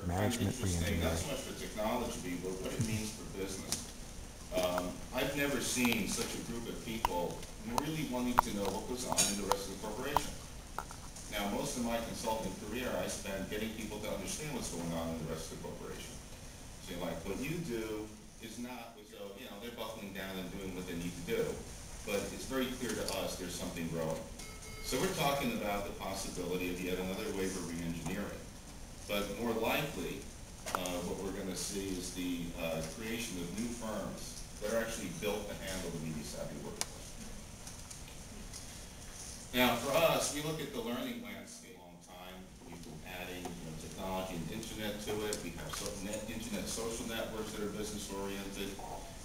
kind of Management interesting, not reengineering. so much for technology, but what it means for business. I've never seen such a group of people really wanting to know what goes on in the rest of the corporation. Now, most of my consulting career, I spent getting people to understand what's going on in the rest of the corporation. So, like, what you do is not, so, you know, they're buckling down and doing what they need to do. But it's very clear to us there's something growing. So we're talking about the possibility of yet another wave of reengineering. But more likely, what we're going to see is the creation of new firms that are actually built to handle the media-savvy workforce. Now, for us, we look at the learning landscape a long time. We've been adding technology and internet to it. We have internet social networks that are business-oriented.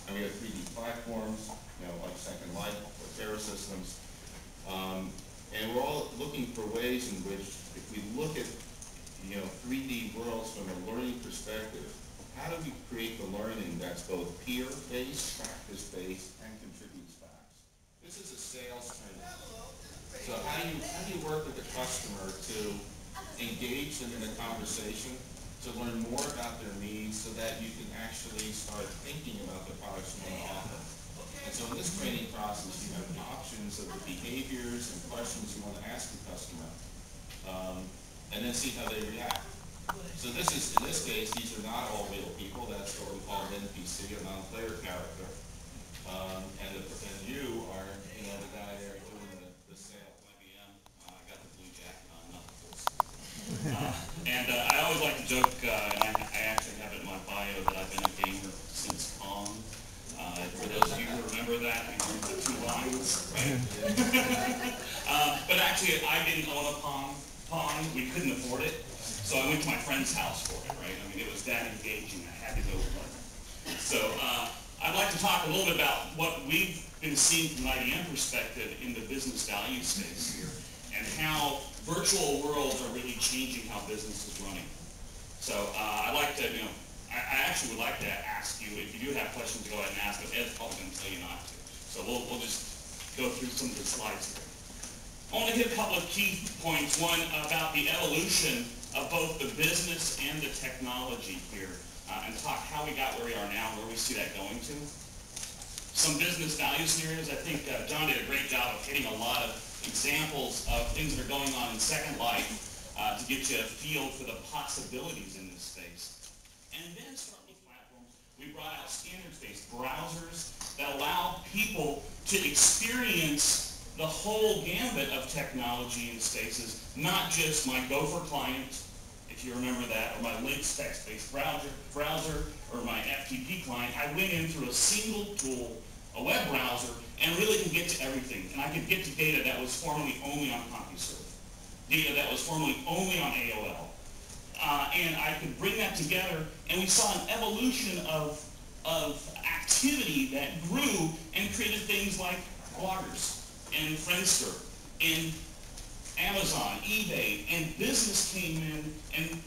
And we have 3D platforms, like Second Life or Terra Systems. And we're all looking for ways in which, if we look at 3D worlds from a learning perspective, how do we create the learning that's both peer-based, practice-based, and contributes facts? This is a sales training. So how do you work with the customer to engage them in a conversation, to learn more about their needs so that you can actually start thinking about the products you want to offer? And so in this training process, you have options of the behaviors and questions you want to ask the customer, and then see how they react. So in this case, these are not all real people. That's what we call an NPC, a non-player character. And you are, the guy there doing the sale. IBM, I got the blue jacket on, not the full suit. And I always like to joke, and I actually have it in my bio, that I've been a gamer since Pong. For those of you who remember that, we drew the 2 lines, right? But actually, I didn't own a Pong. We couldn't afford it, so I went to my friend's house for it, right? I mean, it was that engaging, I had to go play. So I'd like to talk a little bit about what we've been seeing from an IBM perspective in the business value space here, and how virtual worlds are really changing how business is running. So I'd like to, I actually would like to ask you, if you do have questions, go ahead and ask them. Ed's probably going to tell you not to. So we'll just go through some of the slides here. I want to hit a couple of key points. One, about the evolution of both the business and the technology here, and talk how we got where we are now, where we see that going to. Some business value scenarios. I think John did a great job of hitting a lot of examples of things that are going on in Second Life to get you a feel for the possibilities in this space. And then start with platforms. We brought out standards-based browsers that allow people to experience the whole gambit of technology in spaces, not just my Gopher client, if you remember that, or my Lynx text-based browser, or my FTP client. I went in through a single tool, a web browser, and really could get to everything. And I could get to data that was formerly only on CompuServe, data that was formerly only on AOL. And I could bring that together, and we saw an evolution of activity that grew and created things like bloggers, and Friendster, and Amazon, eBay, and business came in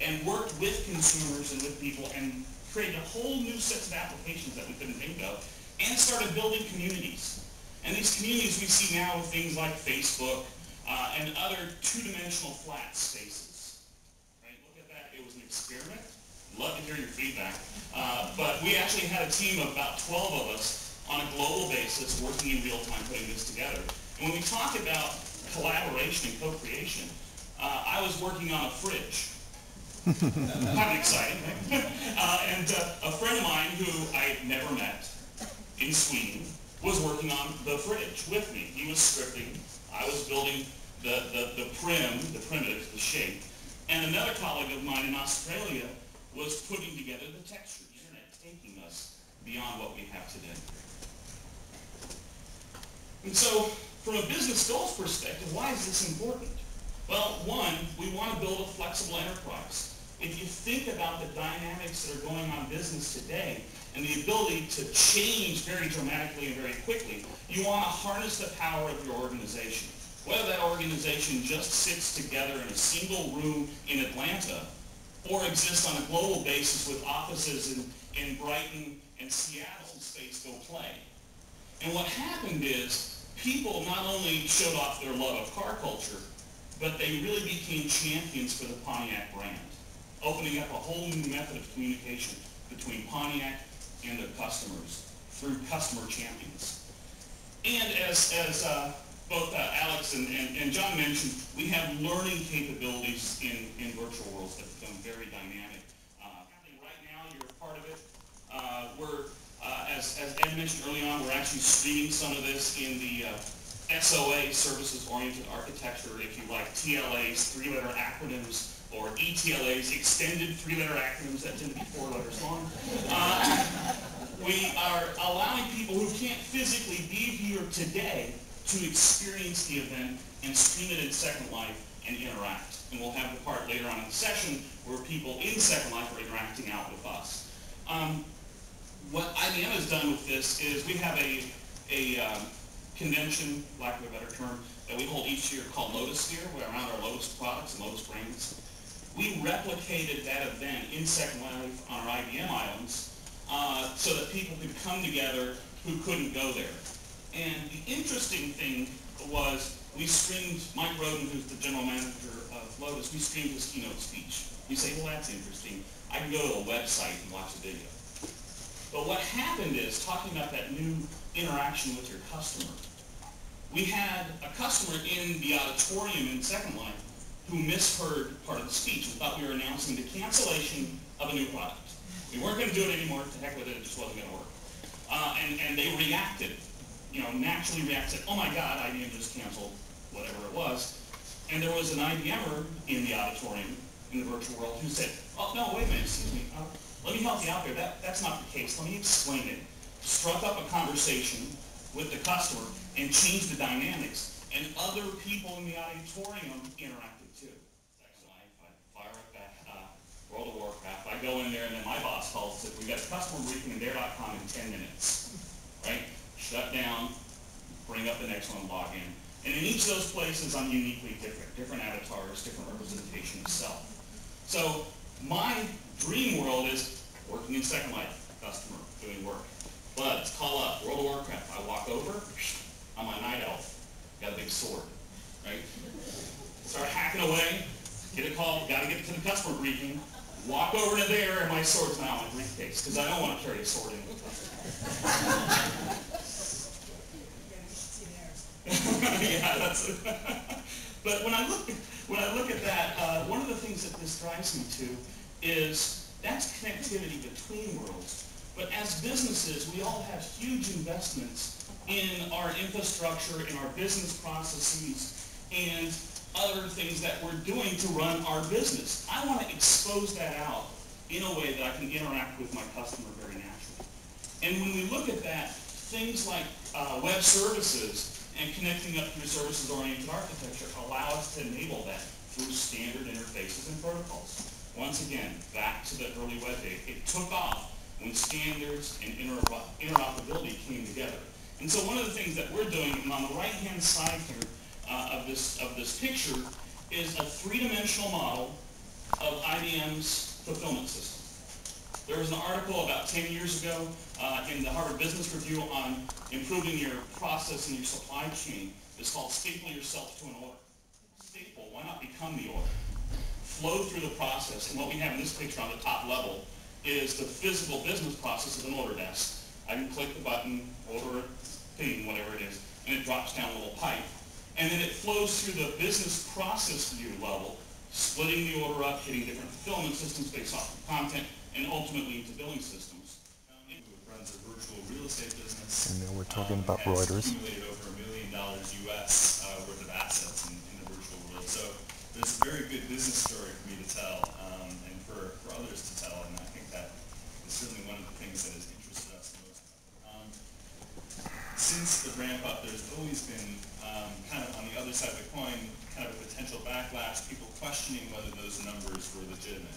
and worked with consumers and with people and created a whole new set of applications that we couldn't think of, and started building communities. And these communities we see now with things like Facebook and other two-dimensional flat spaces. Right? Look at that. It was an experiment. Love to hear your feedback. But we actually had a team of about 12 of us on a global basis working in real time putting this together. And when we talk about collaboration and co-creation, I was working on a fridge. Kind of exciting, right? And a friend of mine who I never met in Sweden was working on the fridge with me. He was scripting. I was building the primitive, the shape. And another colleague of mine in Australia was putting together the texture. The internet taking us beyond what we have today. And so, from a business goals perspective, why is this important? Well, one, we want to build a flexible enterprise. If you think about the dynamics that are going on in business today and the ability to change very dramatically and very quickly, you want to harness the power of your organization. Whether that organization just sits together in a single room in Atlanta or exists on a global basis with offices in Brighton and Seattle, space go play. And what happened is, people not only showed off their love of car culture, but they really became champions for the Pontiac brand. opening up a whole new method of communication between Pontiac and their customers through customer champions. And as both Alex and John mentioned, we have learning capabilities in virtual worlds that become very dynamic. Happening right now, you're a part of it. As Ed mentioned early on, we're actually streaming some of this in the SOA, Services-Oriented Architecture, if you like, TLAs, three-letter acronyms, or ETLAs, extended three-letter acronyms that tend to be 4 letters long. We are allowing people who can't physically be here today to experience the event and stream it in Second Life and interact. And we'll have the part later on in the session where people in Second Life are interacting out with us. What IBM has done with this is we have a convention, lack of a better term, that we hold each year called Lotusphere, around our Lotus products and Lotus brands. We replicated that event in Second Life on our IBM islands so that people could come together who couldn't go there. And the interesting thing was we streamed, Mike Roden, who's the general manager of Lotus, we streamed his keynote speech. You say, well, that's interesting. I can go to a website and watch a video. But what happened is, talking about that new interaction with your customer, we had a customer in the auditorium in Second Life who misheard part of the speech and thought we were announcing the cancellation of a new product. We weren't going to do it anymore. To heck with it, it just wasn't going to work. And they reacted, naturally reacted, oh my God, IBM just canceled whatever it was. And there was an IBMer in the auditorium, in the virtual world, who said, oh, no, wait a minute, excuse me. Let me help you out there. That's not the case. Let me explain it. Struck up a conversation with the customer and changed the dynamics. And other people in the auditorium interacted too. So I fire up that World of Warcraft. I go in there and then my boss calls and says, we've got a customer briefing in Dare.com in 10 minutes. Right? Shut down, bring up the next one, log in. And in each of those places, I'm uniquely different avatars, different representation of self. So my dream world is working in Second Life, customer, doing work. But call up, World of Warcraft. I walk over, I'm my night elf. Got a big sword, right? Start hacking away, get a call, got to get to the customer briefing, walk over to there, and my sword's now in my briefcase, because I don't want to carry a sword in with me. Yeah, that's it. But when I look at that, one of the things that this drives me to is that's connectivity between worlds. But as businesses, we all have huge investments in our infrastructure, in our business processes, and other things that we're doing to run our business. I want to expose that out in a way that I can interact with my customer very naturally. And when we look at that, things like web services and connecting up through services-oriented architecture allow us to enable that through standard interfaces and protocols. Once again, back to the early web days, it took off when standards and interoperability came together. And so one of the things that we're doing, and on the right-hand side here of this picture, is a three-dimensional model of IBM's fulfillment system. There was an article about 10 years ago in the Harvard Business Review on improving your process and your supply chain. It's called Staple Yourself to an Order. Staple, why not become the order? Flow through the process, and what we have in this picture on the top level is the physical business process of an order desk. I can click the button, order a thing, whatever it is, and it drops down a little pipe. And then it flows through the business process view level, splitting the order up, hitting different fulfillment systems based off of content, and ultimately into billing systems. Who runs a virtual real estate business. And now we're talking about Reuters. Accumulated over $1 million US worth of assets in the virtual world. So there's a very good business story for me to tell, and for others to tell, and I think that is certainly one of the things that has interested us most. Since the ramp up, there's always been kind of on the other side of the coin, kind of a potential backlash, people questioning whether those numbers were legitimate.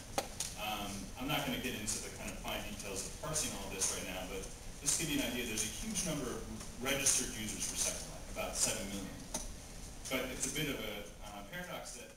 I'm not going to get into the kind of fine details of parsing all this right now, but just to give you an idea, there's a huge number of registered users for Second Life, about 7 million. But it's a bit of a paradox that